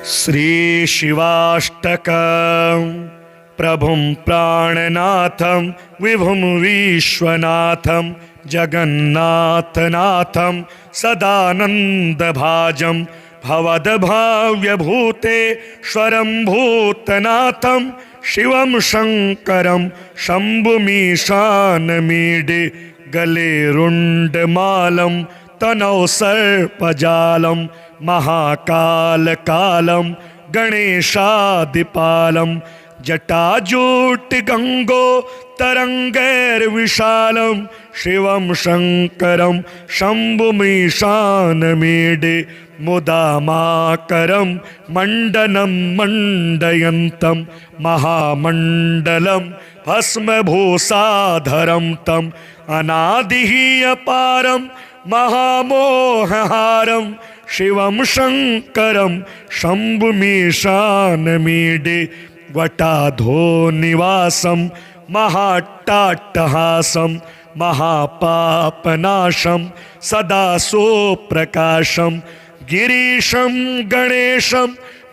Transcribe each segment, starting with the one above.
श्री शिवाष्टकं प्रभुं प्राणनाथं विभुं विश्वनाथं जगन्नाथनाथं सदानन्दभाजं भवद्भाव्यभूतेश्वरं भूतनाथं शिवं शङ्करं शम्भुमीशानमीडे गले रुण्डमालं तनौ सर्पजालं महाकालकालं गणेशादिपालं जटाजूटगङ्गोत्तरङ्गैर्विशालं शिवं शङ्करं शम्भुमीशानमीडे मुदामाकरं मण्डनं मण्डयन्तं महामण्डलं भस्मभूषाधरं तम् अनादिः अपारं महामोहहारं शिवं शङ्करं शम्भुमीशानमीडे वटाधो निवासं महाट्टाट्टहासं महापापनाशं सदा सोप्रकाशं गिरीशं गणेशं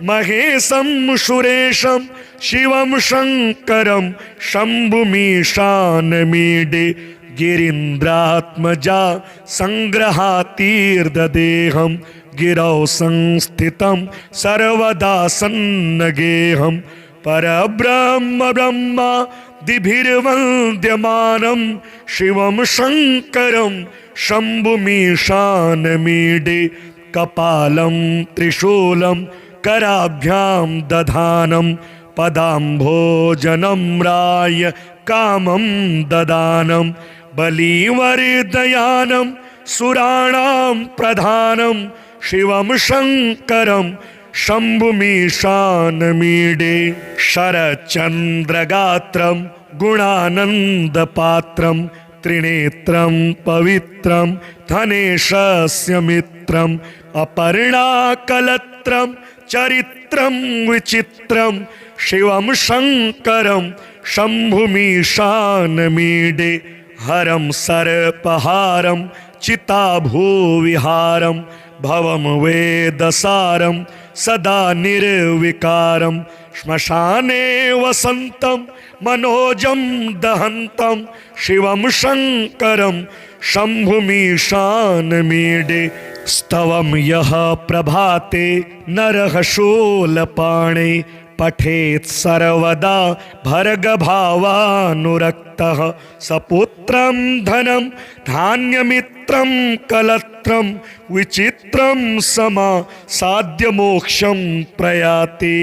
महेशं सुरेशं शिवं शङ्करं शम्भुमीशानमीडे गिरीन्द्रात्मजा संग्रहातीर्धदेहं गिरौ संस्थितं सर्वदा सन्नगेहं परब्रह्म ब्रह्मादिभिर्वन्द्यमानं शिवं शङ्करं शम्भुमीशानमीडे कपालं त्रिशूलं कराभ्यां दधानं पदाम्भोजनं राय कामं ददानं बलिवर्धयानं सुराणां प्रधानं शिवं शङ्करं शम्भुमीशानमीडे शरच्चन्द्रगात्रं गुणानन्दपात्रं त्रिनेत्रं पवित्रं धनेशस्य मित्रम् अपर्णाकलत्रं चरित्रं विचित्रं शिवं शङ्करं शम्भुमीशानमीडे हरं सर्पहारं चिताभूविहारं भवं वेदसारं सदा निर्विकारं श्मशाने वसन्तं मनोजं दहन्तं शिवं शङ्करं शम्भुमीशानमीडे स्तवं यः प्रभाते नरः शूलपाणे पठेत् सर्वदा भर्गभावानुरक्तः सपुत्रं धनं धान्यमित्रं कलत्रं विचित्रं साध्यमोक्षं प्रयाति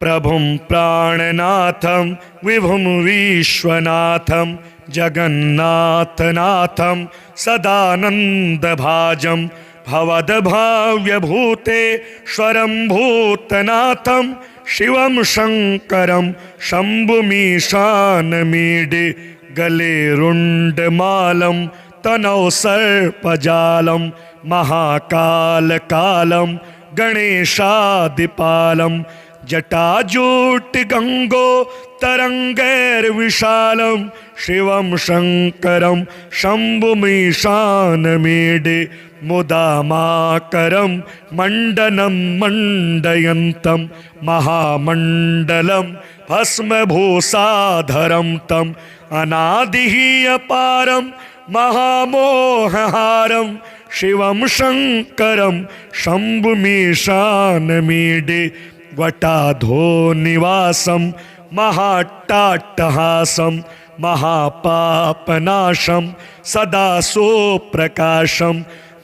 प्रभुं प्राणनाथं विभुं विश्वनाथं जगन्नाथनाथं सदानन्दभाजं भवद्भाव्यभूतेश्वरं भूतनाथं शिवं शङ्करं शम्भुमीशानमीडे गले रुण्डमालं तनौ सर्पजालं महाकालकालं गणेशादिपालं जटाजूटगङ्गोत्तरङ्गैर्विशालं शिवं शङ्करं शम्भुमीशानमीडे मुदामाकरं मण्डनं मण्डयन्तं महामण्डलं भस्मभूषाधरं तम् अनादिः अपारं महामोहहारं शिवं शङ्करं शम्भुमीशानमीडे वटाधो निवासं महाट्टाट्टहासं महापापनाशं सदा सोप्रकाशं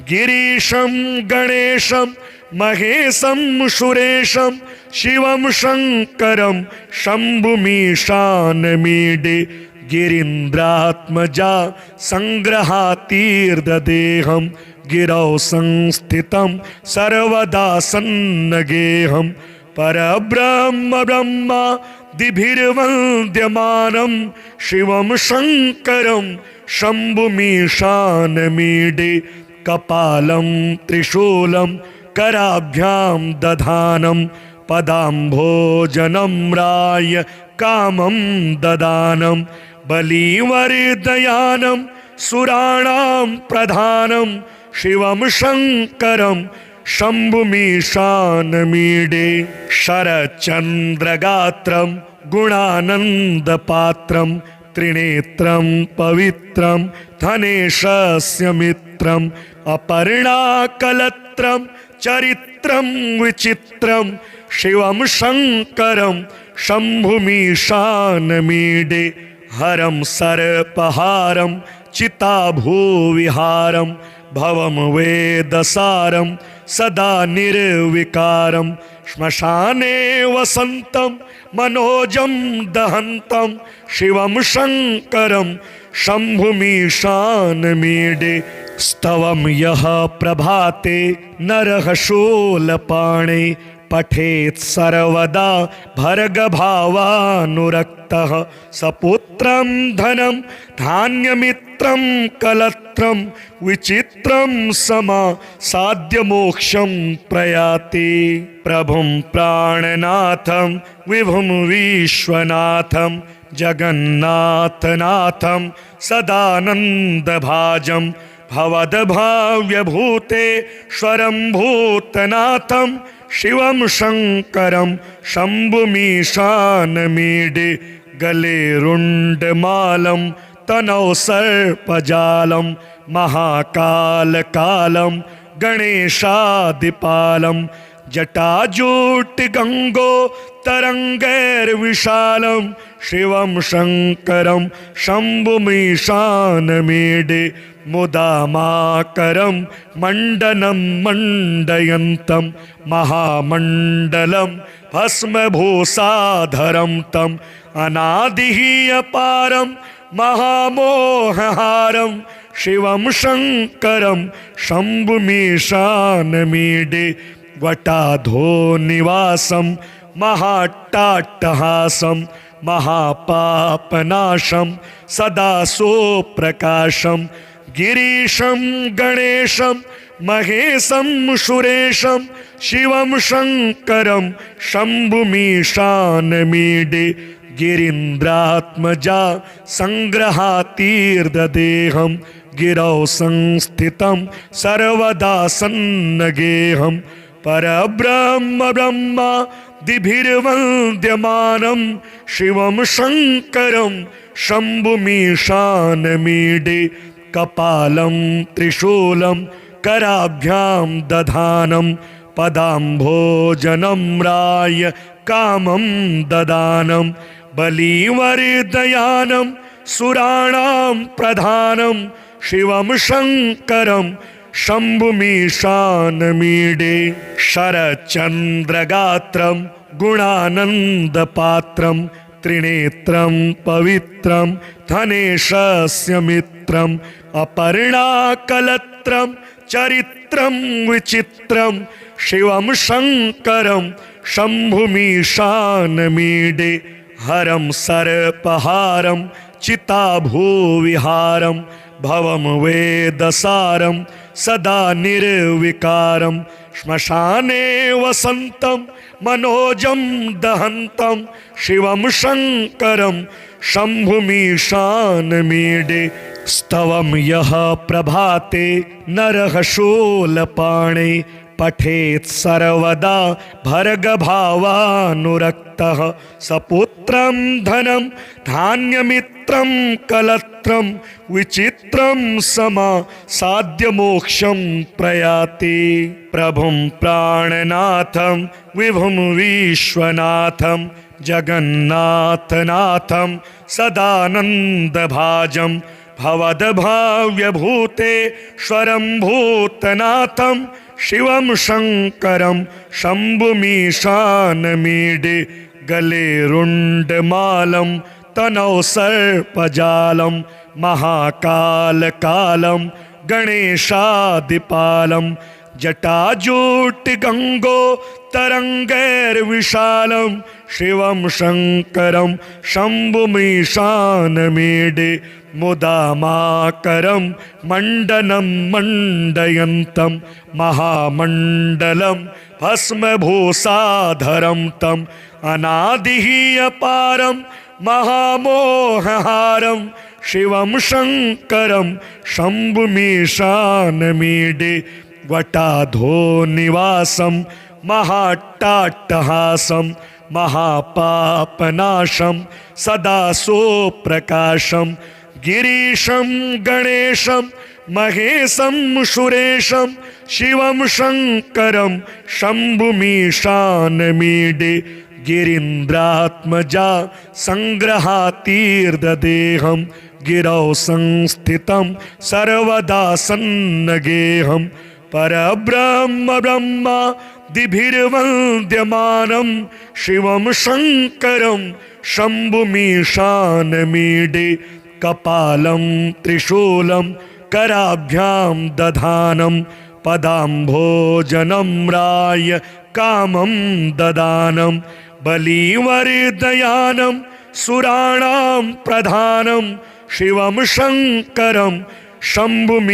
गिरीशं गणेशं महेशं सुरेशं शिवं शङ्करं शम्भुमीशानमीडे गिरीन्द्रात्मजा संग्रहातीर्धदेहं गिरौ संस्थितं सर्वदा सन्नगेहं परब्रह्म ब्रह्मादिभिर्वन्द्यमानं शिवं शङ्करं शम्भुमीशानमीडे कपालं त्रिशूलं कराभ्यां दधानं पदाम्भोजनं राय कामं ददानं बलिवर्धयानं सुराणां प्रधानं शिवं शङ्करं शम्भुमीशानमीडे शरचन्द्रगात्रं गुणानन्दपात्रं त्रिनेत्रं पवित्रं धनेशस्य मित्रम् अपर्णाकलत्रं चरित्रं विचित्रं शिवं शङ्करं शम्भुमीशानमीडे हरं सर्पहारं चिताभूविहारं भवं वेदसारं सदा निर्विकारं श्मशाने वसन्तं मनोजं दहन्तं शिवं शङ्करं शम्भुमीशानमीडे स्तवं यः प्रभाते नरः शूलपाणे पठेत् सर्वदा भर्गभावानुरक्तः सपुत्रं धनं धान्यमित्रं कलत्रं विचित्रं साध्यमोक्षं प्रयाति प्रभुं प्राणनाथं विभुं विश्वनाथं जगन्नाथनाथं सदानन्दभाजं भवद्भाव्यभूतेश्वरं भूतनाथं शिवं शङ्करं शम्भुमीशानमीडे गले रुण्डमालं तनौ सर्पजालं महाकालकालं गणेशादिपालं जटाजूटगङ्गोत्तरङ्गैर्विशालं शिवं शङ्करं शम्भुमीशानमीडे मुदामाकरं मण्डनं मण्डयन्तं महामण्डलं भस्मभूषाधरं तम् अनादिः अपारं महामोहहारं शिवं शङ्करं शम्भुमीशानमीडे वटाधो निवासं महाट्टाट्टहासं महापापनाशं सदा सोप्रकाशं गिरीशं गणेशं महेशं सुरेशं शिवं शङ्करं शम्भुमीशानमीडे गिरीन्द्रात्मजा सङ्ग्रहातीर्धदेहं गिरौ संस्थितं सर्वदा सन्नगेहं परब्रह्म ब्रह्मादिभिर्वन्द्यमानं शिवं शङ्करं शम्भुमीशानमीडे कपालं त्रिशूलं कराभ्यां दधानं पदाम्भोजनम्राय कामं ददानं बलिवर्धयानं सुराणां प्रधानं शिवं शङ्करं शम्भुमीशानमीडे शरचन्द्रगात्रं गुणानन्दपात्रं त्रिनेत्रं पवित्रं धनेशस्य मित्रम् अपर्णाकलत्रं चरित्रं विचित्रं शिवं शङ्करं शम्भुमीशानमीडे हरं सर्पहारं चिताभूविहारं भवं वेदसारं सदा निर्विकारं श्मशाने वसन्तं मनोजं दहन्तं शिवं शङ्करं शम्भुमीशानमीडे स्तवं यः प्रभाते नरः शूलपाणे पठेत् सर्वदा भर्गभावानुरक्तः सपुत्रं धनं धान्यमित्रं कलत्रं विचित्रं साध्यमोक्षं प्रयाति प्रभुं प्राणनाथं विभुं विश्वनाथं जगन्नाथनाथं सदानन्दभाजं भवद्भाव्यभूतेश्वरं भूतनाथं शिवं शङ्करं शम्भुमीशानमीडे गले रुण्डमालं तनौ सर्पजालं महाकालकालं गणेशादिपालं जटाजूटगङ्गोत्तरङ्गैर्विशालं शिवं शङ्करं शम्भुमीशानमीडे मुदामाकरं मण्डनं मण्डयन्तं महामण्डलं भस्मभूषाधरं तम् अनादिः अपारं महामोहहारं शिवं शङ्करं शम्भुमीशानमीडे वटाधो निवासं महाट्टाट्टहासं महापापनाशं सदा सोप्रकाशं गिरीशं गणेशं महेशं सुरेशं शिवं शङ्करं शम्भुमीशानमीडे गिरीन्द्रात्मजा संग्रहातीर्ददेहं गिरौ संस्थितं सर्वदा सन्नगेहं परब्रह्म ब्रह्मादिभिर्वन्द्यमानं शिवं शङ्करं शम्भुमीशानमीडे कपालं त्रिशूलं कराभ्यां दधानं पदाम्भोजनं राय कामं ददानं बलिवर्धयानं सुराणां प्रधानं शिवं शङ्करं शम्भुमीशानमीडे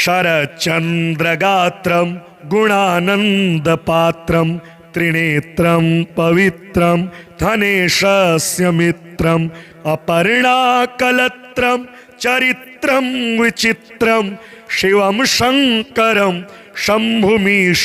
शरचन्द्रगात्रं गुणानन्दपात्रं त्रिनेत्रं पवित्रं धनेशस्य मित्रम् अपर्णाकलत्रं चरित्रं विचित्रं शिवं शङ्करं शम्भुमीशानमीडे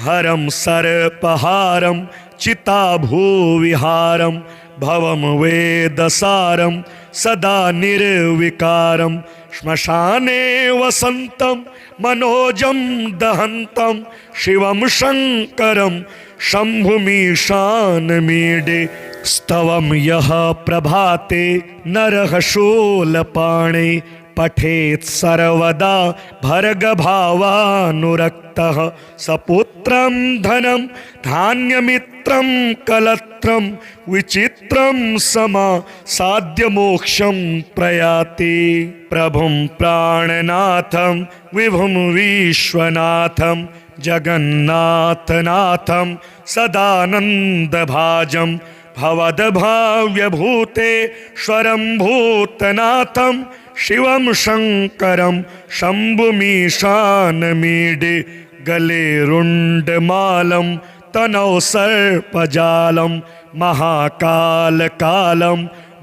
हरं सर्पहारं चिताभूविहारं भवं वेदसारं सदा निर्विकारं श्मशाने वसन्तं मनोजं दहन्तं शिवं शङ्करं शम्भुमीशानमीडे स्तवं यः प्रभाते नरः शूलपाणे पठेत् सर्वदा भर्गभावानुरक्तः सपुत्रं धनं धान्यमित्रं कलत्रं विचित्रं समासाद्यमोक्षं प्रयाति प्रभुं प्राणनाथं विभुं विश्वनाथं जगन्नाथनाथं सदानन्दभाजं भवद्भाव्यभूतेश्वरं भूतनाथं शिवं शङ्करं शम्भुमीशानमीडे गले रुण्डमालं तनौ सर्पजालं महाकालकालं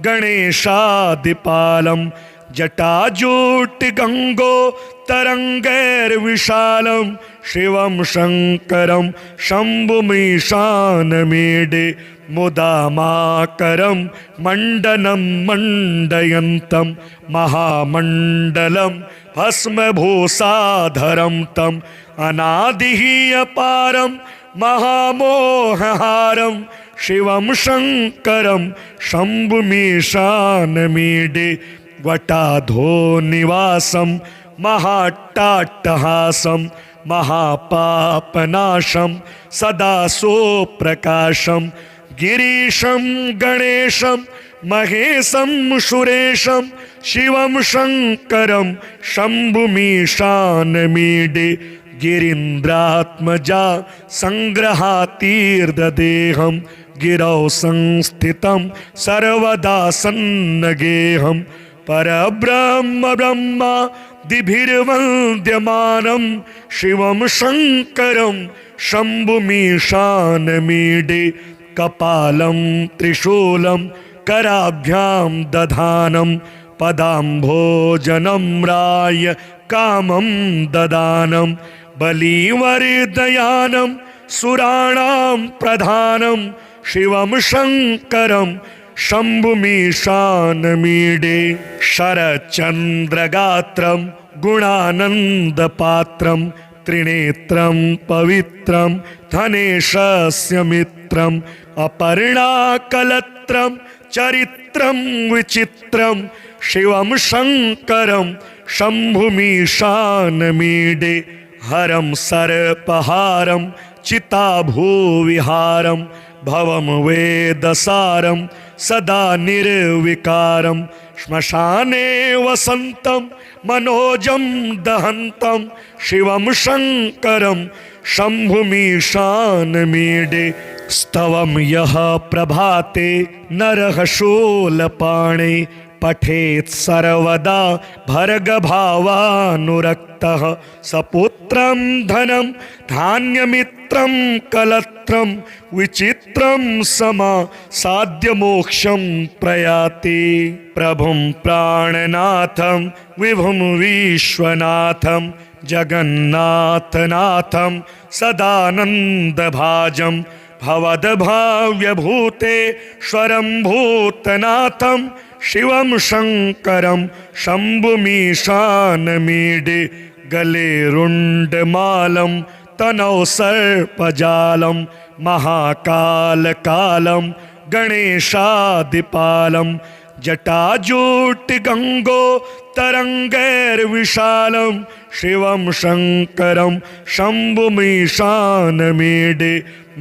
गणेशादिपालं जटाजूटगङ्गोत्तरङ्गैर्विशालं शिवं शङ्करं शम्भुमीशानमीडे मुदामाकरं मण्डनं मण्डयन्तं महामण्डलं भस्मभूषाधरं तम् अनादिः अपारं महामोहहारं शिवं शङ्करं शम्भुमीशानमीडे वटाधो निवासं महाट्टाट्टहासं महापापनाशं सदा सोप्रकाशं गिरीशं गणेशं महेशं सुरेशं शिवं शङ्करं शम्भुमीशानमीडे गिरीन्द्रात्मजा संग्रहातीर्ददेहं गिरौ संस्थितं सर्वदा सन्नगेहं परब्रह्म ब्रह्मादिभिर्वन्द्यमानं शिवं शङ्करं शम्भुमीशानमीडे कपालं त्रिशूलं कराभ्यां दधानं पदाम्भोजनं राय कामं ददानं बलिवर्धयानं सुराणां प्रधानं शिवं शङ्करं शम्भुमीशानमीडे शरचन्द्रगात्रं गुणानन्दपात्रं त्रिनेत्रं पवित्रं धनेशस्य मित्रम् अपर्णाकलत्रं चरित्रं विचित्रं शिवं शङ्करं शम्भुमीशानमीडे हरं सर्पहारं चिताभूविहारं भवं वेदसारं सदा निर्विकारं श्मशाने वसन्तं मनोजं दहन्तं शिवं शङ्करं शम्भुमीशानमीडे स्तवं यः प्रभाते नरः शूलपाणे पठेत् सर्वदा भर्गभावानुरक्तः सपुत्रं धनं धान्यमित्रं कलत्रं विचित्रं समासाद्यमोक्षं प्रयाति प्रभुं प्राणनाथं विभुं विश्वनाथं जगन्नाथनाथं सदानन्दभाजं भवद्भाव्यभूतेश्वरं भूतनाथं शिवं शङ्करं शम्भुमीशानमीडे गले रुण्डमालं तनौ सर्पजालं महाकालकालं गणेशादिपालं जटाजूटगङ्गोत्तरङ्गैर्विशालं शिवं शङ्करं शम्भुमीशानमीडे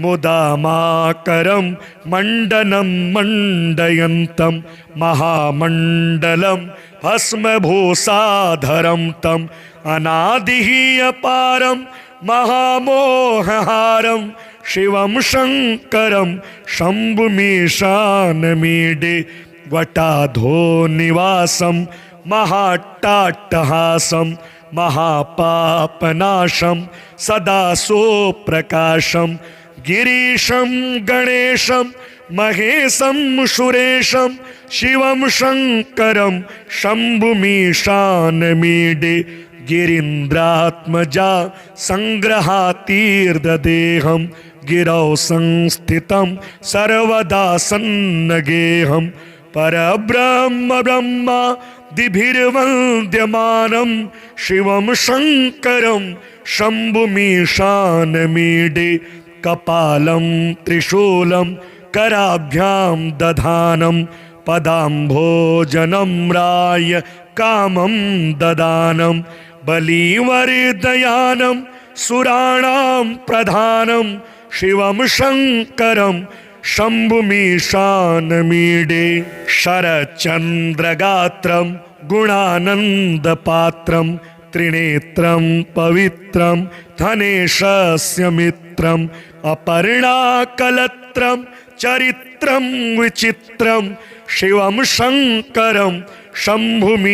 मुदामाकरं मण्डनं मण्डयन्तं महामण्डलं भस्मभूषाधरं तम् अनादिः अपारं महामोहहारं शिवं शङ्करं शम्भुमीशानमीडे वटाधो निवासं महाट्टाट्टहासं महापापनाशं सदा सोप्रकाशं गिरीशं गणेशं महेशं सुरेशं शिवं शङ्करं शम्भुमीशानमीडे गिरीन्द्रात्मजा सङ्ग्रहातीर्धदेहं गिरौ संस्थितं सर्वदा सन्नगेहं परब्रह्म ब्रह्मादिभिर्वन्द्यमानं शिवं शङ्करं शम्भुमीशानमीडे कपालं त्रिशूलं कराभ्यां दधानं पदाम्भोजनं राय कामं ददानं बलिवर्धयानं सुराणां प्रधानं शिवं शङ्करं शम्भुमीशानमीडे शरच्चन्द्रगात्रं गुणानन्दपात्रं त्रिनेत्रं पवित्रं धनेशस्य मित्रम् अपर्णाकलत्रं चरित्रं विचित्रं शिवं शङ्करं शम्भुमीशानमीडे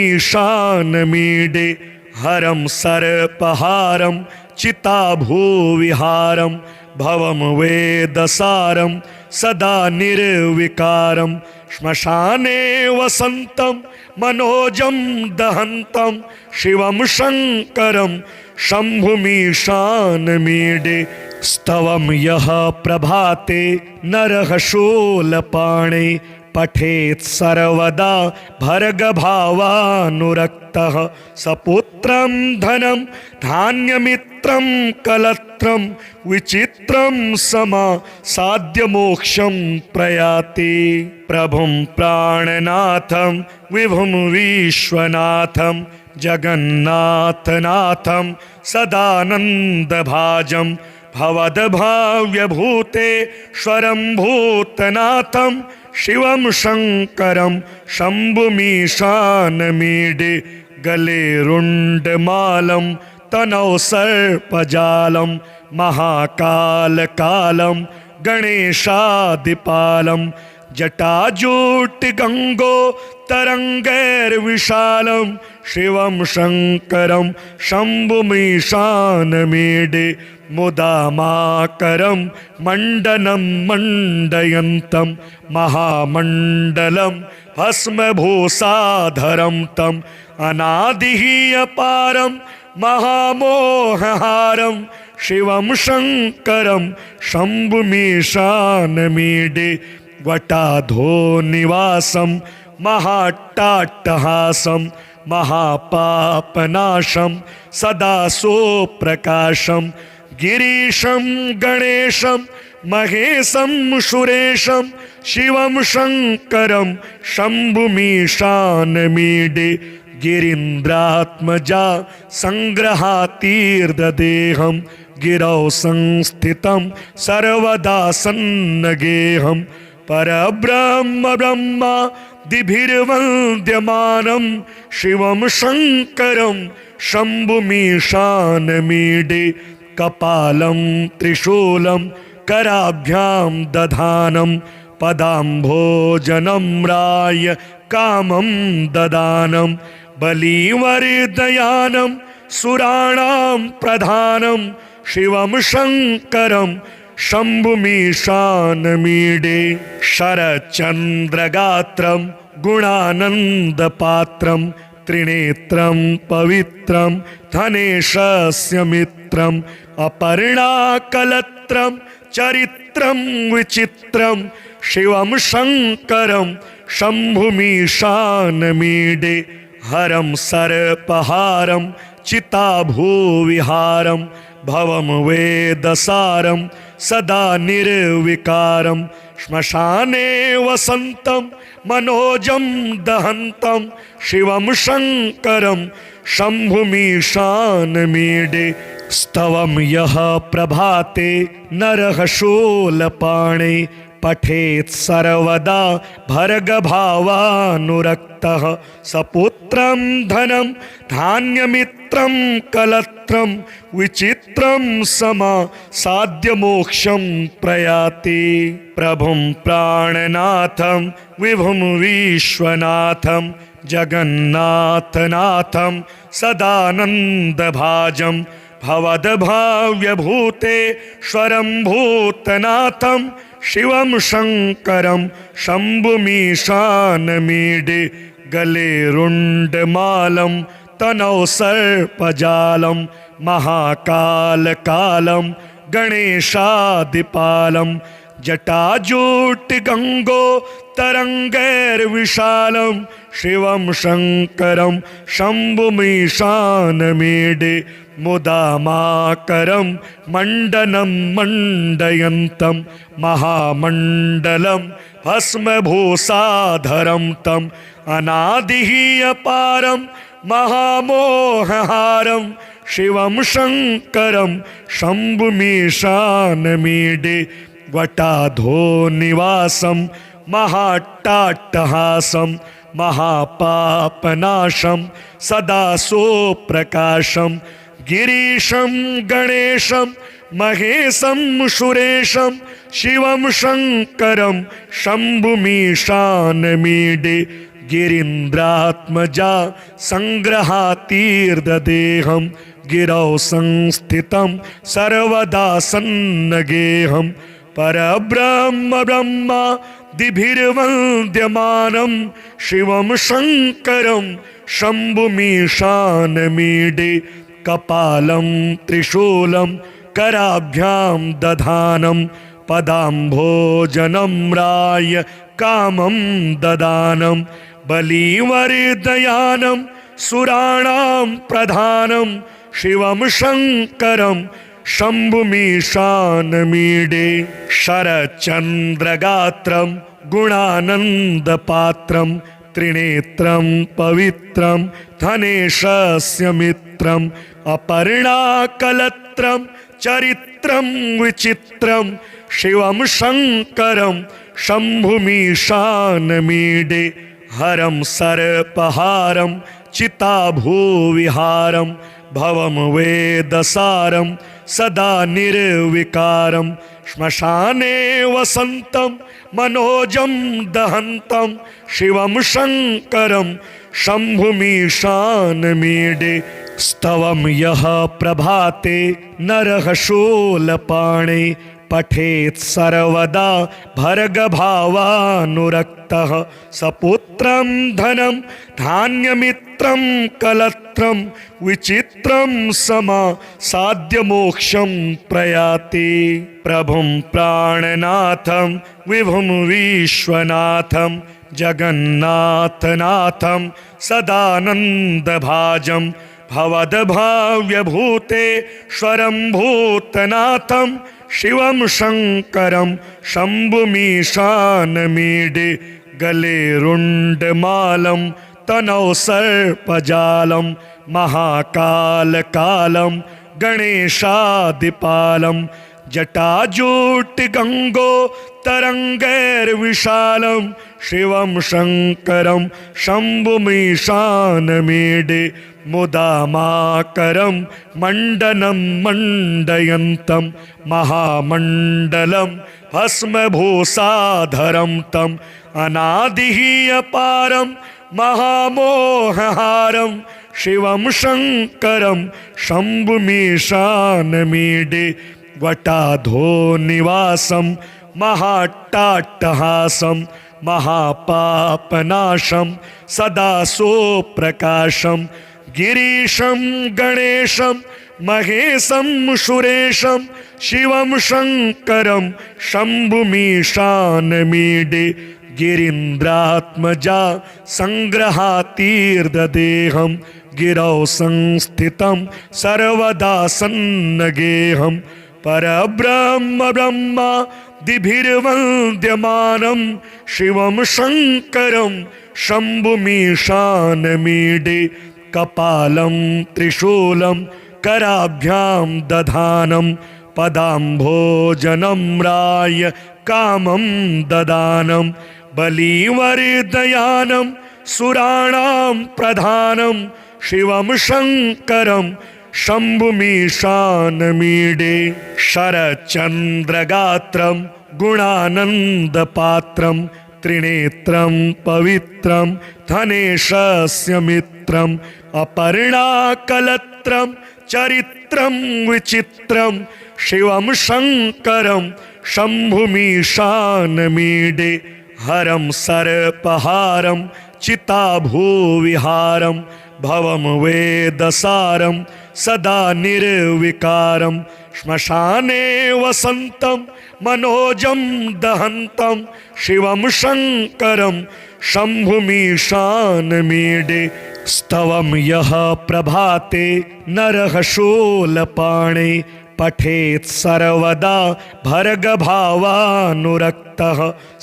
हरं सर्पहारं चिताभूविहारं भवं वेदसारं सदा निर्विकारं श्मशाने वसन्तं मनोजं दहन्तं शिवं शङ्करं शम्भुमीशानमीडे स्तवं यः प्रभाते नरः शूलपाणे पठेत् सर्वदा भर्गभावानुरक्तः सपुत्रं धनं धान्यमित्रं कलत्रं विचित्रं समासाद्यमोक्षं प्रयाति प्रभुं प्राणनाथं विभुं विश्वनाथं जगन्नाथनाथं सदानन्दभाजं भवद्भाव्यभूतेश्वरं भूतनाथं शिवं शङ्करं शम्भुमीशानमीडे गले रुण्डमालं तनौ सर्पजालं महाकालकालं गणेशादिपालं जटाजूटगङ्गोत्तरङ्गैर्विशालं शिवं शङ्करं शम्भुमीशानमीडे मुदामाकरं मण्डनं मण्डयन्तं महामण्डलं भस्मभूषाधरं तम् अनादिः अपारं महामोहहारं शिवं शङ्करं शम्भुमीशानमीडे वटाधो निवासं महाट्टाट्टहासं महापापनाशं सदा सोप्रकाशं गिरीशं गणेशं महेशं सुरेशं शिवं शङ्करं शम्भुमीशानमीडे गिरीन्द्रात्मजा सङ्ग्रहातीर्धदेहं गिरौ संस्थितं सर्वदा सन्नगेहं परब्रह्म ब्रह्मादिभिर्वन्द्यमानं शिवं शङ्करं शम्भुमीशानमीडे कपालं त्रिशूलं कराभ्यां दधानं पदाम्भोजनं राय कामं ददानं बलिवर्धयानं सुराणां प्रधानं शिवं शङ्करं शम्भुमीशानमीडे शरच्चन्द्रगात्रं गुणानन्दपात्रं त्रिनेत्रं पवित्रं धनेशस्य मित्रं अपर्णाकलत्रं चरित्रं विचित्रं शिवं शङ्करं शम्भुमीशानमीडे हरं सर्पहारं चिताभूविहारं भवं वेदसारं सदा निर्विकारं श्मशाने वसन्तं मनोजं दहन्तं शिवं शङ्करं शम्भुमीशानमीडे स्तवं यः प्रभाते नरः शूलपाणे पठेत् सर्वदा भर्गभावानुरक्तः सपुत्रं धनं धान्यमित्रं कलत्रं विचित्रं साध्यमोक्षं प्रयाति प्रभुं प्राणनाथं विभुं विश्वनाथं जगन्नाथनाथं सदानन्दभाजं भवद्भाव्यभूतेश्वरं भूतनाथं शिवं शङ्करं शम्भुमीशानमीडे गले रुण्डमालं तनौ सर्पजालं महाकालकालं गणेशादिपालं जटाजूटगङ्गोत्तरङ्गैर्विशालं शिवं शङ्करं शम्भुमीशानमीडे मुदामाकरं मण्डनं मण्डयन्तं महामण्डलं भस्मभूषाधरं तं अनादिः अपारं महामोहहारं शिवं शङ्करं शम्भुमीशानमीडे वटाधोनिवासं महाट्टाट्टहासं महापापनाशं सदा सोप्रकाशं गिरीशं गणेशं महेशं सुरेशं शिवं शङ्करं शम्भुमीशानमीडे गिरीन्द्रात्मजा सङ्ग्रहातीर्धदेहं गिरौ संस्थितं सर्वदा सन्नगेहं परब्रह्म ब्रह्मादिभिर्वन्द्यमानं शिवं शङ्करं शम्भुमीशानमीडे कपालं त्रिशूलं कराभ्यां दधानं पदाम्भोजनम्राय कामं ददानं बलिवर्धयानं सुराणां प्रधानं शिवं शङ्करं शम्भुमीशानमीडे शरच्चन्द्रगात्रं गुणानन्दपात्रं त्रिनेत्रं पवित्रं धनेशस्य मित्रं अपर्णाकलत्रं चरित्रं विचित्रं शिवं शङ्करं शम्भुमीशानमीडे हरं सर्पहारं चिताभूविहारं भवं वेदसारं सदा निर्विकारं श्मशाने वसन्तं मनोजं दहन्तं शिवं शङ्करं शम्भुमीशानमीडे स्तवं यः प्रभाते नरः शूलपाणे पठेत् सर्वदा भर्गभावानुरक्तः सपुत्रं धनं धान्यमित्रं कलत्रं विचित्रं साध्यमोक्षं प्रयाति प्रभुं प्राणनाथं विभुं विश्वनाथं जगन्नाथनाथं सदानन्दभाजं भवद्भाव्यभूतेश्वरं भूतनाथं शिवं शङ्करं शम्भुमीशानमीडे गले रुण्डमालं तनौ सर्पजालं महाकालकालं गणेशादिपालं जटाजूटगङ्गोत्तरङ्गैर्विशालं शिवं शङ्करं शम्भुमीशानमीडे मुदामाकरं मण्डनं मण्डयन्तं महामण्डलं भस्मभूषाधरं तं अनादिः अपारं महामोहहारं शिवं शङ्करं शम्भुमीशानमीडे वटाधोनिवासं महाट्टाट्टहासं महापापनाशं सदा सोप्रकाशं गिरीशं गणेशं महेशं सुरेशं शिवं शङ्करं शम्भुमीशानमीडे गिरीन्द्रात्मजा संग्रहातीर्देहं गिरौ संस्थितं सर्वदा सन्नगेहं परब्रह्म ब्रह्मादिभिर्वन्द्यमानं शिवं शङ्करं शम्भुमीशानमीडे कपालं त्रिशूलं कराभ्यां दधानं पदाम्भोजनम्राय कामं ददानं बलिवर्धयानं सुराणां प्रधानं शिवं शङ्करं शम्भुमीशानमीडे शरचन्द्रगात्रं गुणानन्दपात्रं त्रिनेत्रं पवित्रं धनेशस्य मित्रम् अपर्णाकलत्रं चरित्रं विचित्रं शिवं शङ्करं शम्भुमीशानमीडे हरं सर्पहारं चिताभूविहारं भवं वेदसारं सदा निर्विकारं श्मशाने वसन्तं मनोजं दहन्तं शिवं शङ्करं शम्भुमीशानमीडे स्तवं यः प्रभाते नरः शूलपाणे पठेत् सर्वदा भर्गभावानुरक्तः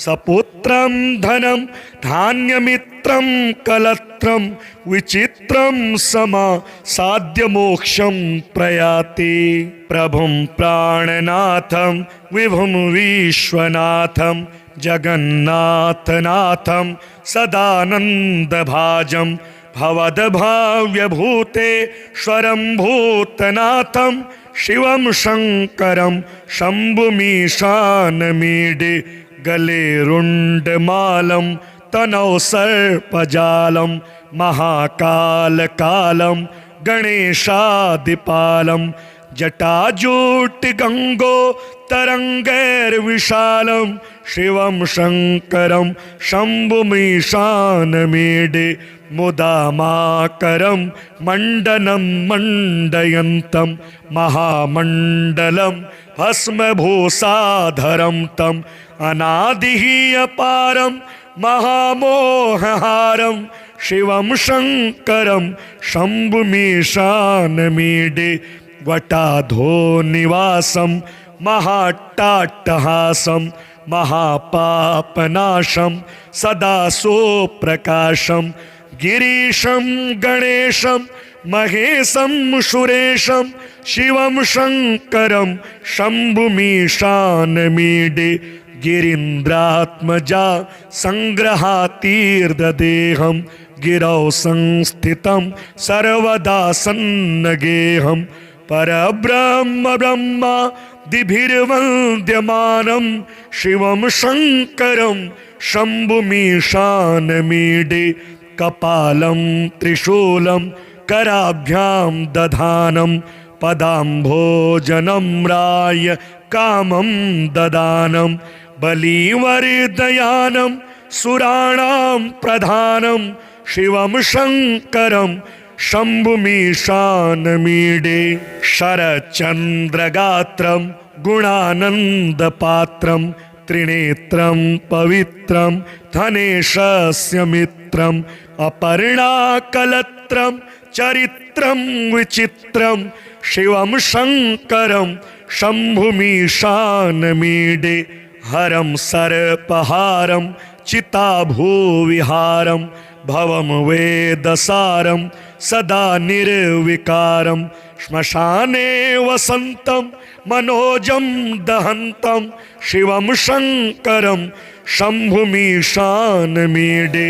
सपुत्रं धनं धान्यमित्रं कलत्रं विचित्रं समासाद्यमोक्षं प्रयाति प्रभुं प्राणनाथं विभुं विश्वनाथं जगन्नाथनाथं सदानन्दभाजं भवद्भाव्यभूतेश्वरं भूतनाथं शिवं शङ्करं शम्भुमीशानमीडे गले रुण्डमालं तनौ सर्पजालं महाकालकालं गणेशादिपालं जटाजूटगङ्गोत्तरङ्गैर्विशालं शिवं शङ्करं शम्भुमीशानमीडे मुदामाकरं मण्डनं मण्डयन्तं महामण्डलं भस्मभूषाधरं तम् अनादिः अपारं महामोहहारं शिवं शङ्करं शम्भुमीशानमीडे वटाधो निवासं महाट्टाट्टहासं महापापनाशं सदा सोप्रकाशं गिरीशं गणेशं महेशं सुरेशं शिवं शङ्करं शम्भुमीशानमीडे गिरीन्द्रात्मजा संग्रहातीर्देहं गिरौ संस्थितं सर्वदा सन्नगेहं परब्रह्म ब्रह्मादिभिर्वन्द्यमानं शिवं शङ्करं शम्भुमीशानमीडे कपालं त्रिशूलं कराभ्यां दधानं पदाम्भोजनम्राय कामं ददानं बलिवर्धयानं सुराणां प्रधानं शिवं शङ्करं शम्भुमीशानमीडे शरचन्द्रगात्रं गुणानन्दपात्रं त्रिनेत्रं पवित्रं धनेशस्य मित्रम् अपर्णाकलत्रं चरित्रं विचित्रं शिवं शङ्करं शम्भुमीशानमीडे हरं सर्पहारं चिताभूविहारं भवं वेदसारं सदा निर्विकारं श्मशाने वसन्तं मनोजं दहन्तं शिवं शङ्करं शम्भुमीशानमीडे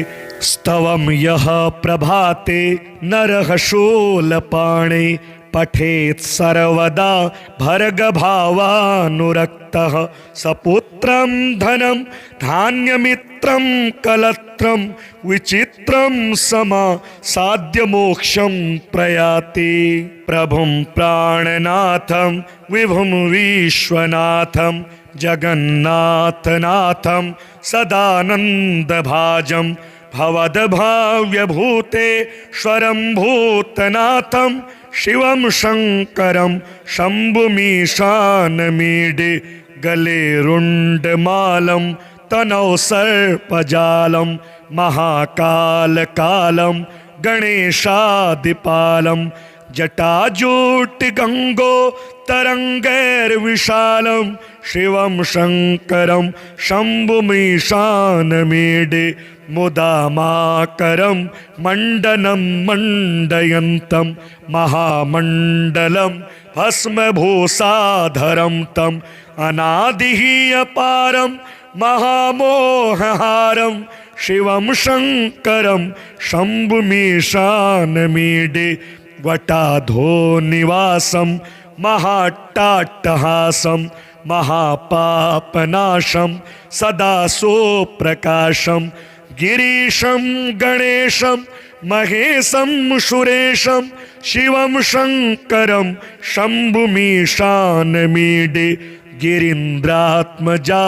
स्तवं यः प्रभाते नरः शूलपाणे पठेत् सर्वदा भर्गभावानुरक्तः सपुत्रं धनं धान्यमित्रं कलत्रं विचित्रं समासाद्यमोक्षं प्रयाति प्रभुं प्राणनाथं विभुं विश्वनाथं जगन्नाथनाथं सदानन्दभाजं भवद्भाव्यभूतेश्वरं भूतनाथं शिवं शङ्करं शम्भुमीशानमीडे गले रुण्डमालं तनौ सर्पजालं महाकालकालं गणेशादिपालं जटाजूटगङ्गोत्तरङ्गैर्विशालं शिवं शङ्करं शम्भुमीशानमीडे मुदामाकरं मण्डनं मण्डयन्तं महामण्डलं भस्मभूषाधरं तम् अनादिः अपारं महामोहहारं शिवं शङ्करं शम्भुमीशानमीडे वटाधो निवासं महाट्टाट्टहासं महापापनाशं सदा सोप्रकाशं गिरीशं गणेशं महेशं सुरेशं शिवं शङ्करं शम्भुमीशानमीडे गिरीन्द्रात्मजा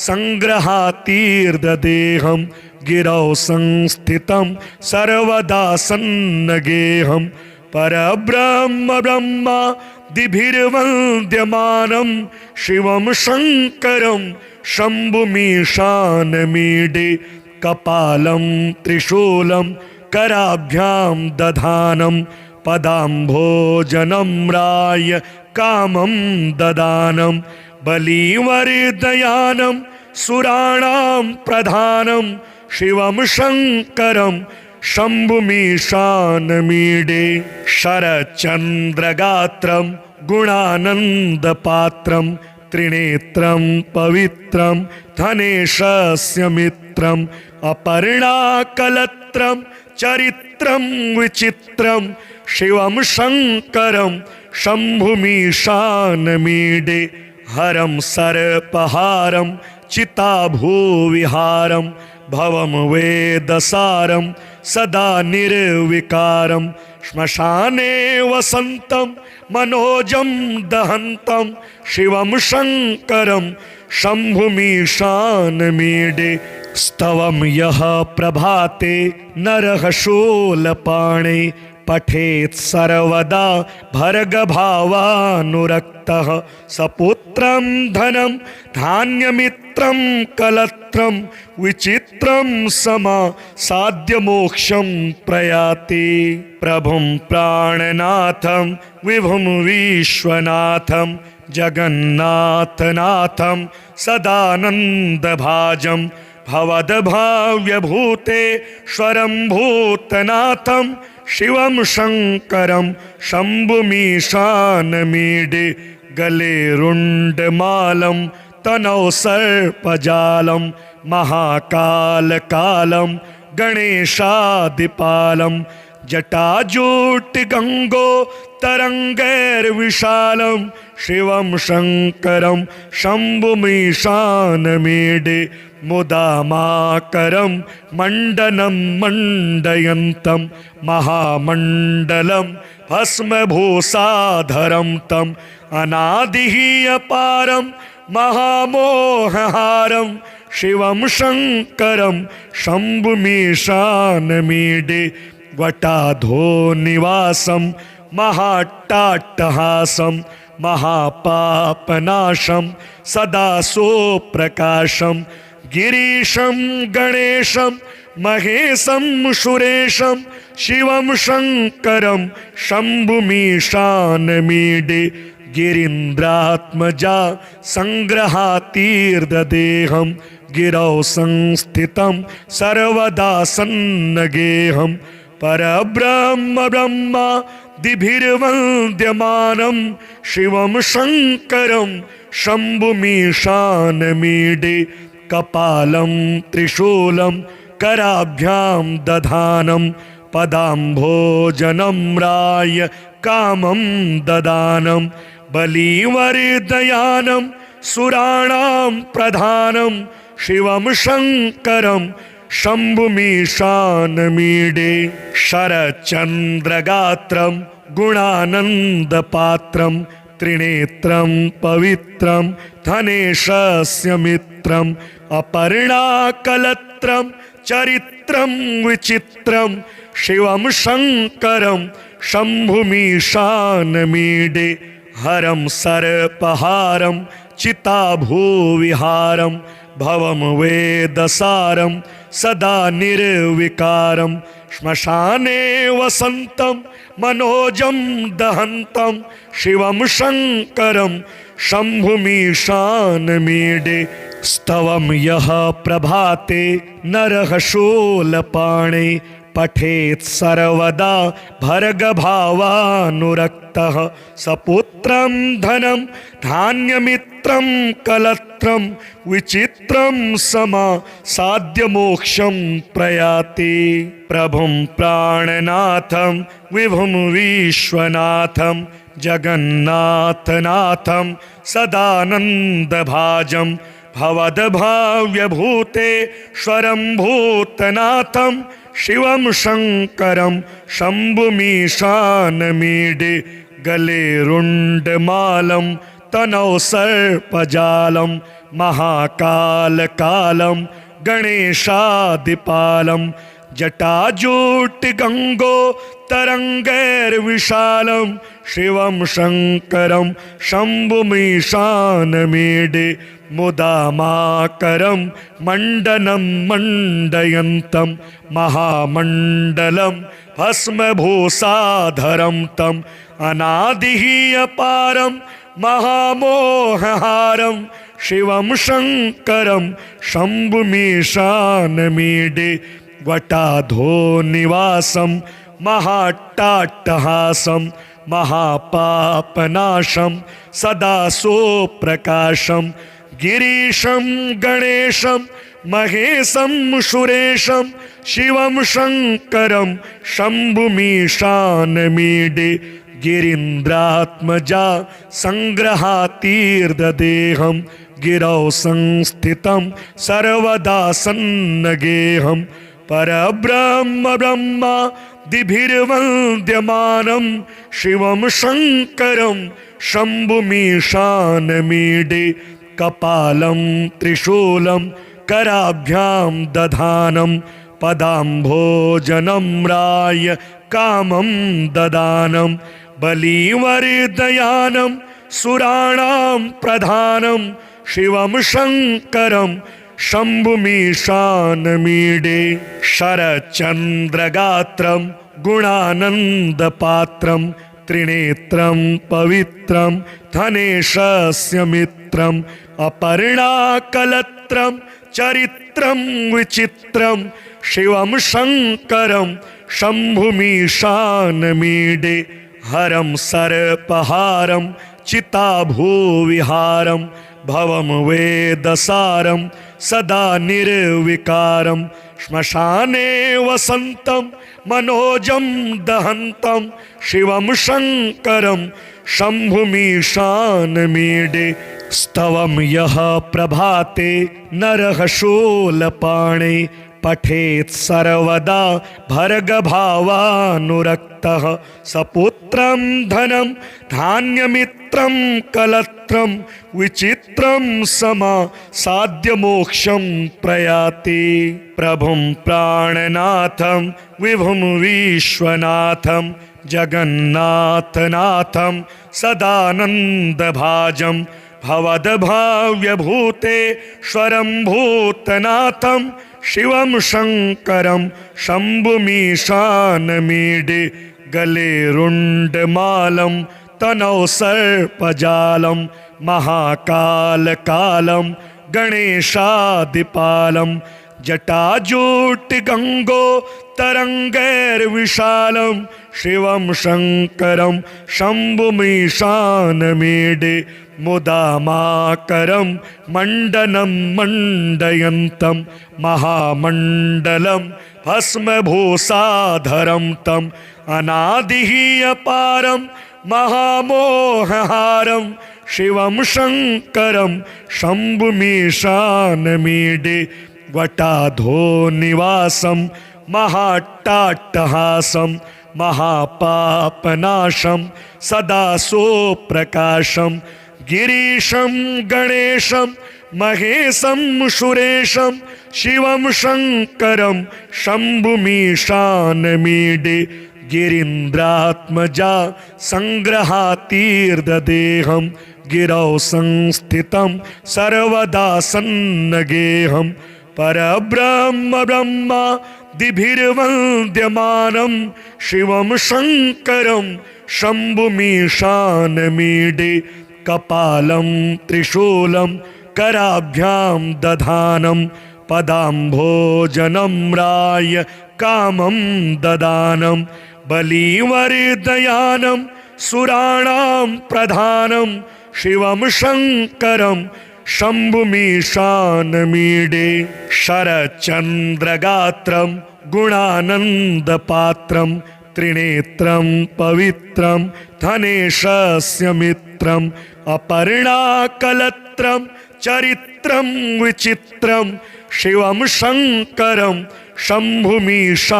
सङ्ग्रहातीर्धदेहं गिरौ संस्थितं सर्वदा सन्नगेहं परब्रह्म ब्रह्मादिभिर्वन्द्यमानं शिवं शङ्करं शम्भुमीशानमीडे कपालं त्रिशूलं कराभ्यां दधानं पदाम्भोजनं राय कामं ददानं बलिवर्धयानं सुराणां प्रधानं शिवं शङ्करं शम्भुमीशानमीडे शरच्चन्द्रगात्रं गुणानन्दपात्रं त्रिनेत्रं पवित्रं धनेशस्य मित्रम् अपर्णाकलत्रं चरित्रं विचित्रं शिवं शङ्करं शम्भुमीशानमीडे हरं सर्पहारं चिताभूविहारं भवं वेदसारं सदा निर्विकारं श्मशाने वसन्तं मनोजं दहन्तं शिवं शङ्करं शम्भुमीशानमीडे स्तवं यः प्रभाते नरः शूलपाणे पठेत् सर्वदा भर्गभावानुरक्तः सपुत्रं धनं धान्यमित्रं कलत्रं विचित्रं समासाद्यमोक्षं प्रयाति प्रभुं प्राणनाथं विभुं विश्वनाथं जगन्नाथनाथं सदानन्दभाजं भवद्भाव्यभूतेश्वरं भूतनाथं शिवं शङ्करं शम्भुमीशानमीडे गले रुण्डमालं तनौ सर्पजालं महाकालकालं गणेशादिपालं जटाजूटगङ्गोत्तरङ्गैर्विशालं शिवं शङ्करं शम्भुमीशानमीडे मुदामाकरं मण्डनं मण्डयन्तं महामण्डलं भस्मभूषाधरं तम् अनादिः अपारं महामोहहारं शिवं शङ्करं शम्भुमीशानमीडे वटाधो निवासं महाट्टाट्टहासं महापापनाशं सदा सोप्रकाशं गिरीशं गणेशं महेशं सुरेशं शिवं शङ्करं शम्भुमीशानमीडे गिरीन्द्रात्मजा सङ्ग्रहातीर्धदेहं गिरौ संस्थितं सर्वदा सन्नगेहं परब्रह्म ब्रह्मादिभिर्वन्द्यमानं शिवं शङ्करं शम्भुमीशानमीडे कपालं त्रिशूलं कराभ्यां दधानं पदाम्भोजनं राय कामं ददानं बलिवर्धयानं सुराणां प्रधानं शिवं शङ्करं शम्भुमीशानमीडे शरच्चन्द्रगात्रं गुणानन्दपात्रं त्रिनेत्रं पवित्रं धनेशस्य मित्रम् अपर्णाकलत्रं चरित्रं विचित्रं शिवं शङ्करं शम्भुमीशानमीडे हरं सर्पहारं चिताभूविहारं भवं वेदसारं सदा निर्विकारं श्मशाने वसन्तं मनोजं दहन्तं शिवं शङ्करं शम्भुमीशानमीडे स्तवं यः प्रभाते नरः शूलपाणे पठेत् सर्वदा भर्गभावानुरक्तः सपुत्रं धनं धान्यमित्रं कलत्रं विचित्रं समासाद्यमोक्षं प्रयाति प्रभुं प्राणनाथं विभुं विश्वनाथं जगन्नाथनाथं सदानन्दभाजं भवद्भाव्यभूतेश्वरं भूतनाथं शिवं शङ्करं शम्भुमीशानमीडे गले रुण्डमालं तनौ सर्पजालं महाकालकालं गणेशादिपालं जटाजूटगङ्गोत्तरङ्गैर्विशालं शिवं शङ्करं शम्भुमीशानमीडे मुदामाकरं मण्डनं मण्डयन्तं महामण्डलं भस्मभूषाधरं तम् अनादिः अपारं महामोहहारं शिवं शङ्करं शम्भुमीशानमीडे वटाधोनिवासं महाट्टाट्टहासं महापापनाशं सदा सोप्रकाशं गिरीशं गणेशं महेशं सुरेशं शिवं शङ्करं शम्भुमीशानमीडे गिरीन्द्रात्मजा सङ्ग्रहातीर्धदेहं गिरौ संस्थितं सर्वदा सन्नगेहं परब्रह्म ब्रह्मादिभिर्वन्द्यमानं शिवं शङ्करं शम्भुमीशानमीडे कपालं त्रिशूलं कराभ्यां दधानं पदाम्भोजनम्राय कामं ददानं बलिवर्धयानं सुराणां प्रधानं शिवं शङ्करं शम्भुमीशानमीडे शरच्चन्द्रगात्रं गुणानन्दपात्रं त्रिनेत्रं पवित्रं धनेशस्य मित्रम् अपर्णाकलत्रं चरित्रं विचित्रं शिवं शङ्करं शम्भुमीशानमीडे हरं सर्पहारं चिताभूविहारं भवं वेदसारं सदा निर्विकारं श्मशाने वसन्तं मनोजं दहन्तं शिवं शङ्करं शम्भुमीशानमीडे स्तवं यः प्रभाते नरः शूलपाणे पठेत् सर्वदा भर्गभावानुरक्तः सपुत्रं धनं धान्यमित्रं कलत्रं विचित्रं समासाद्यमोक्षं प्रयाति प्रभुं प्राणनाथं विभुं विश्वनाथं जगन्नाथनाथं सदानन्दभाजं भवद्भाव्यभूतेश्वरं भूतनाथं शिवं शङ्करं शम्भुमीशानमीडे गले रुण्डमालं तनौ सर्पजालं महाकालकालं गणेशादिपालं जटाजूटगङ्गोत्तरङ्गैर्विशालं शिवं शङ्करं शम्भुमीशानमीडे मुदामाकरं मण्डनं मण्डयन्तं महामण्डलं भस्मभूषाधरं तम् अनादिः अपारं महामोहहारं शिवं शङ्करं शम्भुमीशानमीडे वटाधोनिवासं महाट्टाट्टहासं महापापनाशं सदा सोप्रकाशं गिरीशं गणेशं महेशं सुरेशं शिवं शङ्करं शम्भुमीशानमीडे गिरीन्द्रात्मजा संग्रहातीर्धदेहं गिरौ संस्थितं सर्वदा सन्नगेहं परब्रह्म ब्रह्मादिभिर्वन्द्यमानं शिवं शङ्करं शम्भुमीशानमीडे कपालं त्रिशूलं कराभ्यां दधानं पदाम्भोजनम्राय कामं ददानं बलिवर्धयानं सुराणां प्रधानं शिवं शङ्करं शम्भुमीशानमीडे शरचन्द्रगात्रं गुणानन्दपात्रं त्रिनेत्रं पवित्रं धनेशस्य मित्रम् अपर्णाकलत्रं चरित्रं विचित्रं शिवं शङ्करं शम्भुमीशानमीडे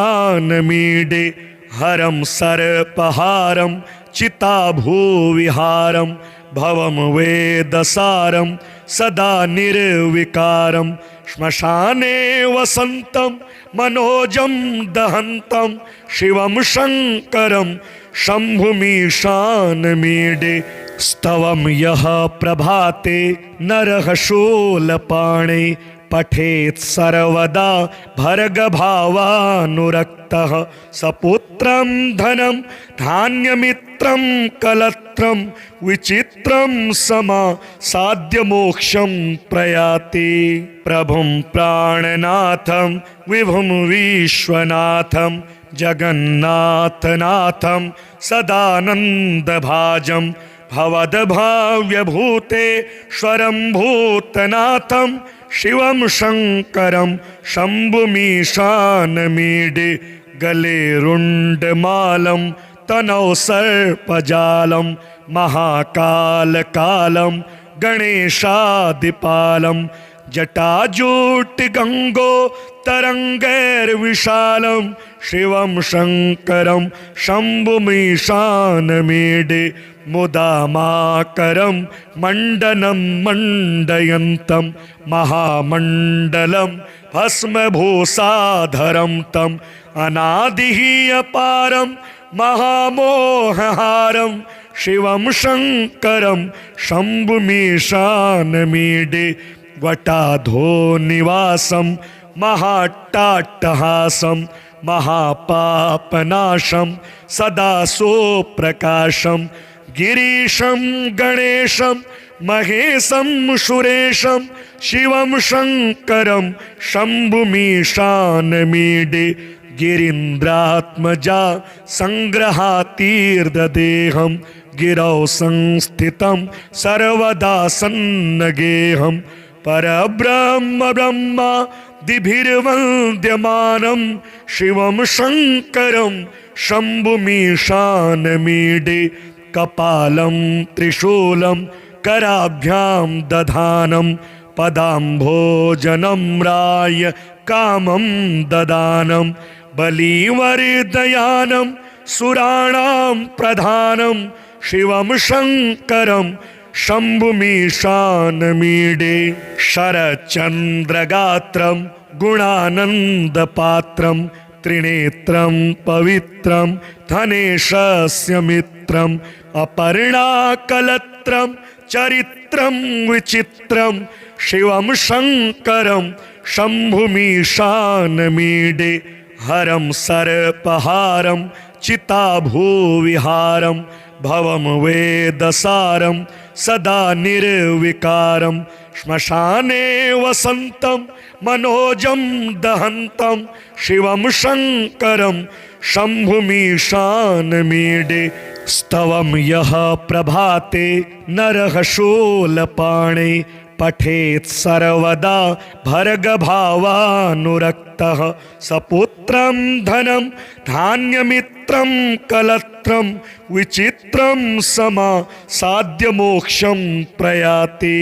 हरं सर्पहारं चिताभूविहारं भवं वेदसारं सदा निर्विकारं श्मशाने वसन्तं मनोजं दहन्तं शिवं शङ्करं शम्भुमीशानमीडे स्तवं यः प्रभाते नरः शूलपाणे पठेत् सर्वदा भर्गभावानुरक्तः सपुत्रं धनं धान्यमित्रं कलत्रं विचित्रं समासाद्यमोक्षं प्रयाति प्रभुं प्राणनाथं विभुं विश्वनाथं जगन्नाथनाथं सदानन्दभाजं भवद्भाव्यभूतेश्वरं भूतनाथं शिवं शङ्करं शम्भुमीशानमीडे गले रुण्डमालं तनौ सर्पजालं महाकालकालं गणेशादिपालं जटाजूटगङ्गोत्तरङ्गैर्विशालं शिवं शङ्करं शम्भुमीशानमीडे मुदामाकरं मण्डनं मण्डयन्तं महामण्डलं भस्मभूषाधरं तम् अनादिः अपारं महामोहहारं शिवं शङ्करं शम्भुमीशानमीडे वटाधो निवासं महाट्टाट्टहासं महापापनाशं सदा सोप्रकाशं गिरीशं गणेशं महेशं सुरेशं शिवं शङ्करं शम्भुमीशानमीडे गिरीन्द्रात्मजा संग्रहातीर्धदेहं गिरौ संस्थितं सर्वदा सन्नगेहं परब्रह्म ब्रह्मादिभिर्वन्द्यमानं शिवं शङ्करं शम्भुमीशानमीडे कपालं त्रिशूलं कराभ्यां दधानं पदाम्भोजनम्राय कामं ददानं बलिवर्धयानं सुराणां प्रधानं शिवं शङ्करं शम्भुमीशानमीडे शरचन्द्रगात्रं गुणानन्दपात्रं त्रिनेत्रं पवित्रं धनेशस्य मित्रम् अपर्णाकलत्रं चरित्रं विचित्रं शिवं शङ्करं शम्भुमीशानमीडे हरं सर्पहारं चिताभूविहारं भवं वेदसारं सदा निर्विकारं श्मशाने वसन्तं मनोजं दहन्तं शिवं शङ्करं शम्भुमीशानमीडे स्तवं यः प्रभाते नरः शूलपाणे पठेत् सर्वदा भर्गभावानुरक्तः सपुत्रं धनं धान्यमित्रं कलत्रं विचित्रं समासाद्यमोक्षं प्रयाति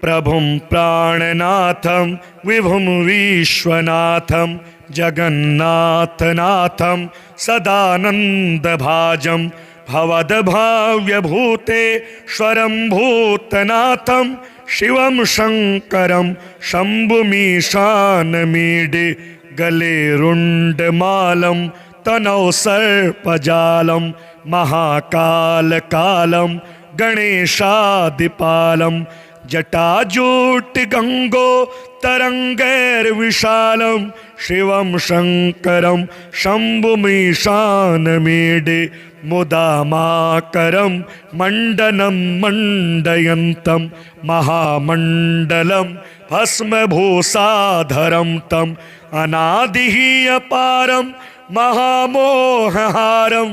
प्रभुं प्राणनाथं विभुं विश्वनाथं जगन्नाथनाथं सदानन्दभाजं भवद्भाव्यभूतेश्वरं भूतनाथं शिवं शङ्करं शम्भुमीशानमीडे गले रुण्डमालं तनौ सर्पजालं महाकालकालं गणेशादिपालं जटाजूटगङ्गोत्तरङ्गैर्विशालं शिवं शङ्करं शम्भुमीशानमीडे मुदामाकरं मण्डनं मण्डयन्तं महामण्डलं भस्मभूषाधरं तम् अनादिः अपारं महामोहहारं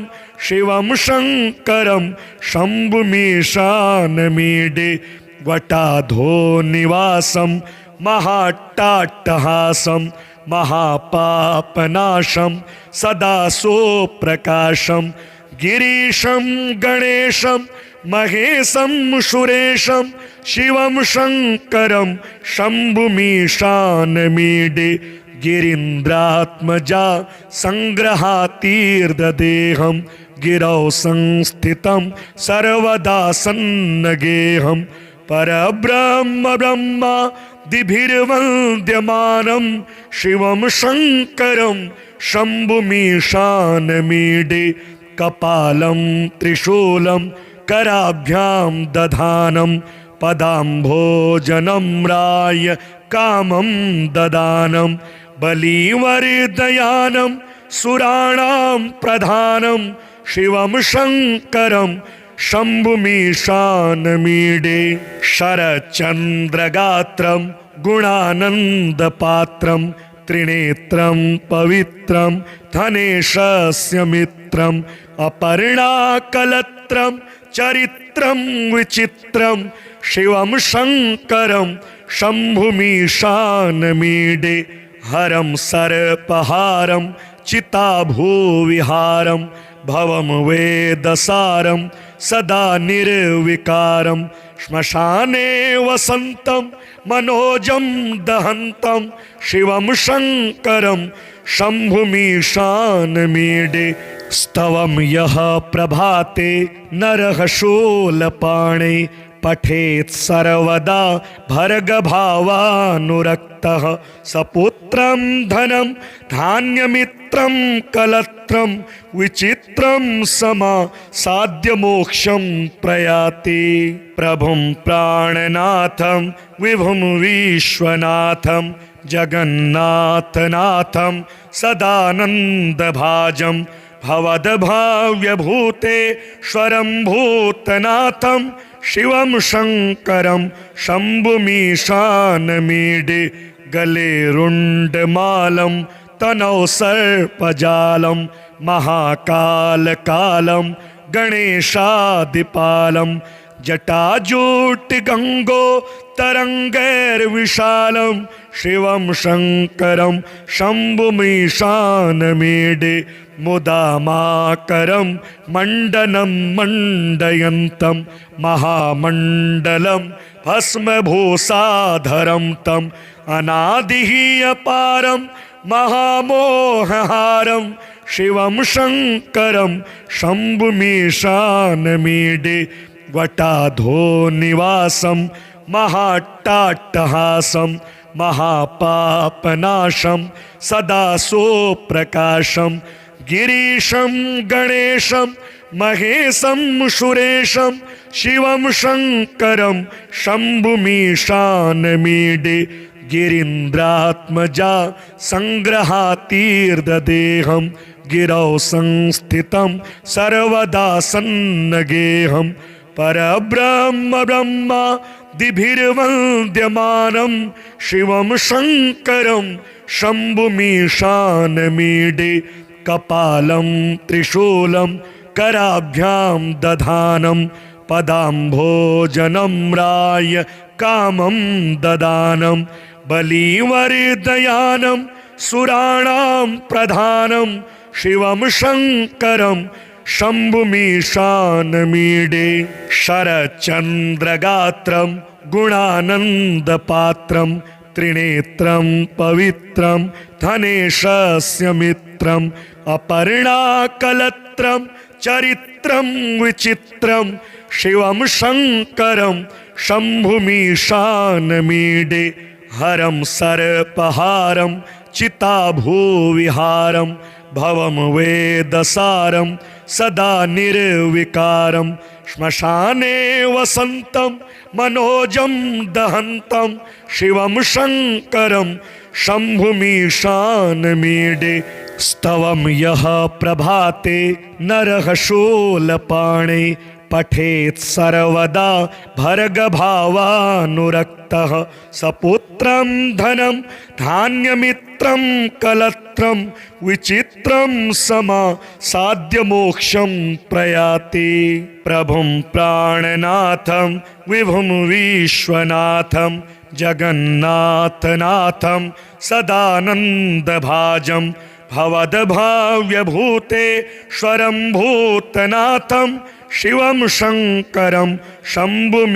शिवं शङ्करं शम्भुमीशानमीडे वटाधो निवासं महाट्टाट्टहासं महापापनाशं सदा सोप्रकाशं गिरीशं गणेशं महेशं सुरेशं शिवं शङ्करं शम्भुमीशानमीडे गिरीन्द्रात्मजा सङ्ग्रहातीर्धदेहं गिरौ संस्थितं सर्वदा सन्नगेहं परब्रह्म ब्रह्मादिभिर्वन्द्यमानं शिवं शङ्करं शम्भुमीशानमीडे कपालं त्रिशूलं कराभ्यां दधानं पदाम्भोजनं राय कामं ददानं बलिवर्दयानं सुराणां प्रधानं शिवं शङ्करं शम्भुमीशानमीडे शरच्चन्द्रगात्रं गुणानन्दपात्रं त्रिनेत्रं पवित्रं धनेशस्य मित्रम् अपर्णाकलत्रं चरित्रं विचित्रं शिवं शङ्करं शम्भुमीशानमीडे हरं सर्पहारं चिताभूविहारं भवं वेदसारं सदा निर्विकारं श्मशाने वसन्तं मनोजं दहन्तं शिवं शङ्करं शम्भुमीशानमीडे स्तवं यः प्रभाते नरः शूलपाणे पठेत् सर्वदा भर्गभावानुरक्तः सपुत्रं धनं धान्यमित्रं कलत्रं विचित्रं समासाद्यमोक्षं प्रयाति प्रभुं प्राणनाथं विभुं विश्वनाथं जगन्नाथनाथं सदानन्दभाजं भवद्भाव्यभूतेश्वरं भूतनाथं शिवं शङ्करं शम्भुमीशानमीडे गले रुण्डमालं तनौ सर्पजालं महाकालकालं गणेशादिपालं जटाजूटगङ्गोत्तरङ्गैर्विशालं शिवं शङ्करं शम्भुमीशानमीडे मुदामाकरं मण्डनं मण्डयन्तं महामण्डलं भस्मभूषाधरं तम् अनादिः अपारं महामोहहारं शिवं शङ्करं शम्भुमीशानमीडे वटाधो निवासं महाट्टाट्टहासं महापापनाशं सदा सोप्रकाशं गिरीशं गणेशं महेशं सुरेशं शिवं शङ्करं शम्भुमीशानमीडे गिरीन्द्रात्मजा सङ्ग्रहातीर्धदेहं गिरौ संस्थितं सर्वदा सन्नगेहं परब्रह्म ब्रह्मादिभिर्वन्द्यमानं शिवं शङ्करं शम्भुमीशानमीडे कपालं त्रिशूलं कराभ्यां दधानं पदाम्भोजनं राय कामं ददानं बलिवर्दयानं सुराणां प्रधानं शिवं शङ्करं शम्भुमीशानमीडे शरच्चन्द्रगात्रं गुणानन्दपात्रं त्रिनेत्रं पवित्रं धनेशस्य मित्रम् अपर्णाकलत्रं चरित्रं विचित्रं शिवं शङ्करं शम्भुमीशानमीडे हरं सर्पहारं चिताभूविहारं भवं वेदसारं सदा निर्विकारं श्मशाने वसन्तं मनोजं दहन्तं शिवं शङ्करं शम्भुमीशानमीडे स्तवं यः प्रभाते नरः शूलपाणे पठेत् सर्वदा भर्गभावानुरक्तः सपुत्रं धनं धान्यमित्रं कलत्रं विचित्रं समासाद्यमोक्षं प्रयाति प्रभुं प्राणनाथं विभुं विश्वनाथं जगन्नाथनाथं सदानन्दभाजं भवद्भाव्यभूतेश्वरं भूतनाथं शिवं शङ्करं शम्भुमीशानमीडे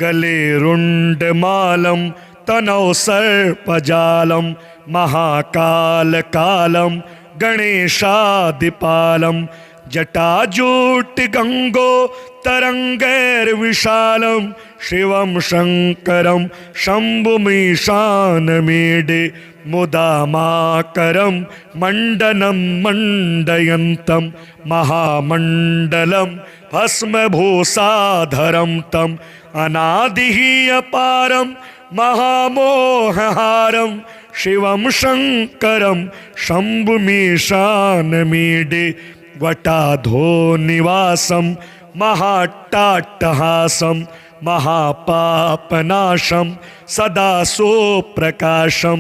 गले रुण्डमालं तनौ सर्पजालं महाकालकालं गणेशादिपालं जटाजूटगङ्गोत्तरङ्गैर्विशालं शिवं शङ्करं शम्भुमीशानमीडे मुदामाकरं मण्डनं मण्डयन्तं महामण्डलं भस्मभूषाधरं तम् अनादिः अपारं महामोहहारं शिवं शङ्करं शम्भुमीशानमीडे वटाधोनिवासं महाट्टाट्टहासं महापापनाशं सदा सोप्रकाशं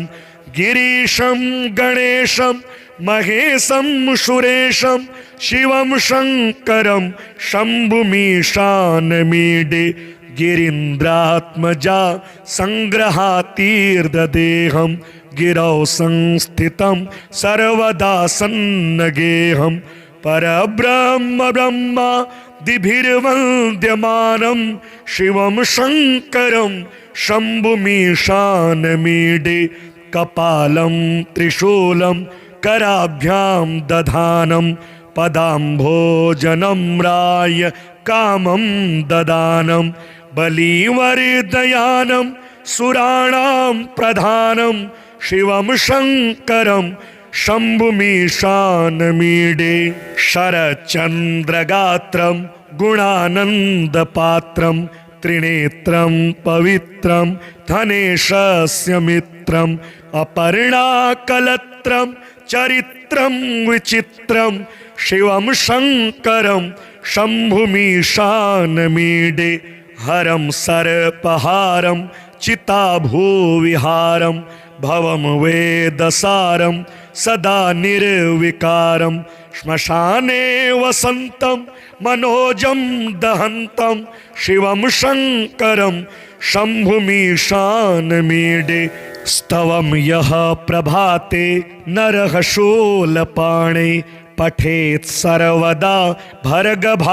गिरीशं गणेशं महेशं सुरेशं शिवं शङ्करं शम्भुमीशानमीडे गिरीन्द्रात्मजा सङ्ग्रहातीर्धदेहं गिरौ संस्थितं सर्वदा सन्नगेहं परब्रह्म ब्रह्मादिभिर्वन्द्यमानं शिवं शङ्करं शम्भुमीशानमीडे कपालं त्रिशूलं कराभ्यां दधानं पदाम्भोजनम्राय कामं ददानं बलिवर्धयानं सुराणां प्रधानं शिवं शङ्करं शम्भुमीशानमीडे शरच्चन्द्रगात्रं गुणानन्दपात्रं त्रिनेत्रं पवित्रं धनेशस्य मित्रम् अपर्णाकलत्रं चरित्रं विचित्रं शिवं शङ्करं शम्भुमीशानमीडे हरं सर्पहारं चिताभूविहारं भवं वेदसारं सदा निर्विकारं श्मशाने वसन्तं मनोजं दहन्तं शिवं शङ्करं शम्भुमीशानमीडे स्तवं यः प्रभाते नरः शूलपाणे पठेत् सर्वदा भर्गभावानुरक्तः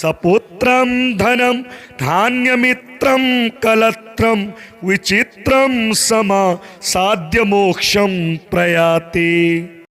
सपुत्रं धनं धान्यमित्रं कलत्रं विचित्रं समासाद्यमोक्षं प्रयाति।